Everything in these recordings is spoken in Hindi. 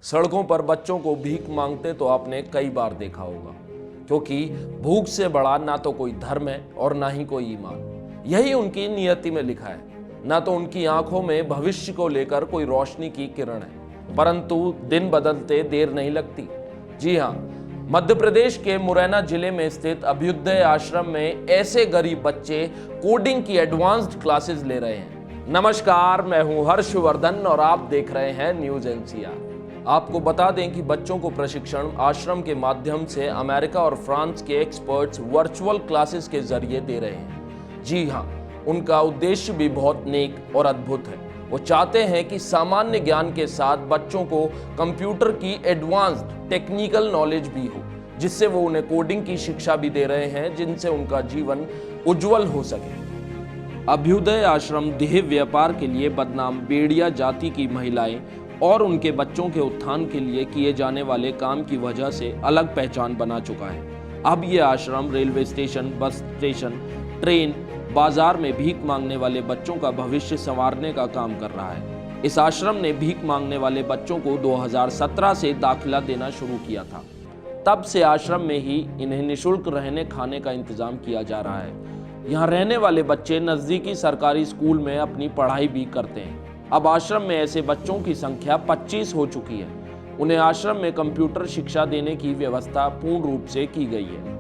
सड़कों पर बच्चों को भीख मांगते तो आपने कई बार देखा होगा, क्योंकि भूख से बड़ा ना तो कोई धर्म है और ना ही कोई ईमान। यही उनकी नियति में लिखा है। ना तो उनकी आंखों में भविष्य को लेकर कोई रोशनी की किरण है, परंतु दिन बदलते देर नहीं लगती। जी हाँ, मध्य प्रदेश के मुरैना जिले में स्थित अभ्युदय आश्रम में ऐसे गरीब बच्चे कोडिंग की एडवांस्ड क्लासेस ले रहे हैं। नमस्कार, मैं हूं हर्षवर्धन और आप देख रहे हैं न्यूज एनसीआर। आपको बता दें कि बच्चों को प्रशिक्षण आश्रम के माध्यम से अमेरिका और फ्रांस के एक्सपर्ट्स वर्चुअल क्लासेस के जरिए दे रहे हैं। जी हाँ, उनका उद्देश्य भी बहुत नेक और अद्भुत है। वो चाहते हैं कि सामान्य ज्ञान के साथ बच्चों को कंप्यूटर की एडवांस्ड टेक्निकल नॉलेज भी हो, जिससे वो उन्हें कोडिंग की शिक्षा भी दे रहे हैं, जिनसे उनका जीवन उज्जवल हो सके। अभ्युदय आश्रम देह व्यापार के लिए बदनाम बेड़िया जाति की महिलाएं और उनके बच्चों के उत्थान के लिए किए जाने वाले काम की वजह से अलग पहचान बना चुका है। अब ये आश्रम railway station, bus station, train, बाजार में भीख मांगने वाले बच्चों का भविष्य संवारने का काम कर रहा है। इस आश्रम ने भीख मांगने वाले बच्चों को 2017 से दाखिला देना शुरू किया था। तब से आश्रम में ही इन्हें निःशुल्क रहने खाने का इंतजाम किया जा रहा है। यहाँ रहने वाले बच्चे नजदीकी सरकारी स्कूल में अपनी पढ़ाई भी करते हैं। अब आश्रम में ऐसे बच्चों की संख्या 25 हो चुकी है। उन्हें आश्रम में कंप्यूटर शिक्षा देने की व्यवस्था पूर्ण रूप से की गई है।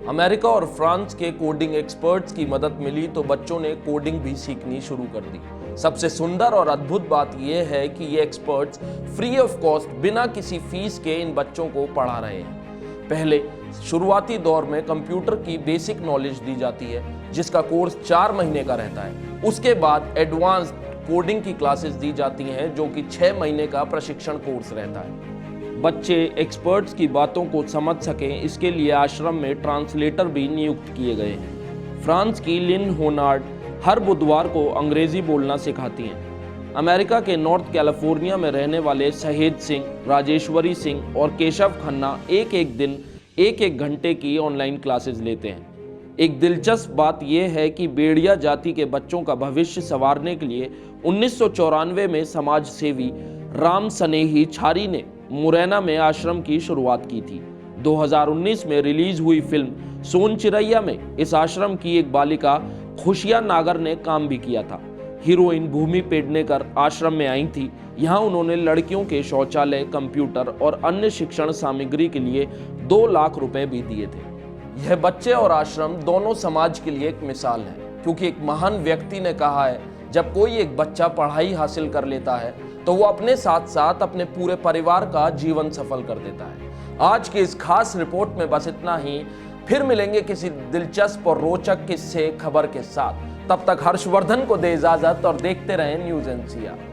अमेरिका और फ्रांस के कोडिंग एक्सपर्ट्स की मदद मिली तो बच्चों ने कोडिंग भी सीखनी शुरू कर दी। सबसे सुंदर और अद्भुत बात यह है कि ये एक्सपर्ट्स फ्री ऑफ कॉस्ट, बिना किसी फीस के इन बच्चों को पढ़ा रहे हैं। पहले शुरुआती दौर में कंप्यूटर की बेसिक नॉलेज दी जाती है, जिसका कोर्स 4 महीने का रहता है। उसके बाद एडवांस्ड कोडिंग की क्लासेस दी जाती हैं, जो कि 6 महीने का प्रशिक्षण कोर्स रहता है। बच्चे एक्सपर्ट्स की बातों को समझ सकें, इसके लिए आश्रम में ट्रांसलेटर भी नियुक्त किए गए हैं। फ्रांस की लिन होनार्ड हर बुधवार को अंग्रेजी बोलना सिखाती हैं। अमेरिका के नॉर्थ कैलिफोर्निया में रहने वाले सहेज सिंह, राजेश्वरी सिंह और केशव खन्ना एक दिन 1 घंटे की ऑनलाइन क्लासेस लेते हैं। एक दिलचस्प बात यह है कि बेड़िया जाति के बच्चों का भविष्य संवारने के लिए 1994 में समाज सेवी राम सनेही छारी ने मुरैना में आश्रम की शुरुआत की थी। 2019 में रिलीज हुई फिल्म सोन चिरैया में इस आश्रम की एक बालिका खुशिया नागर ने काम भी किया था। हीरोइन भूमि पेडनेकर आश्रम में आई थी। यहाँ उन्होंने लड़कियों के शौचालय, कंप्यूटर और अन्य शिक्षण सामग्री के लिए 2 लाख रुपए भी दिए थे। यह बच्चे और आश्रम दोनों समाज के लिए एक मिसाल है, क्योंकि एक महान व्यक्ति ने कहा है, जब कोई एक बच्चा पढ़ाई हासिल कर लेता है तो वो अपने साथ साथ अपने पूरे परिवार का जीवन सफल कर देता है। आज की इस खास रिपोर्ट में बस इतना ही। फिर मिलेंगे किसी दिलचस्प और रोचक किस्से खबर के साथ। तब तक हर्षवर्धन को दे इजाजत और देखते रहें न्यूज एनसीआर।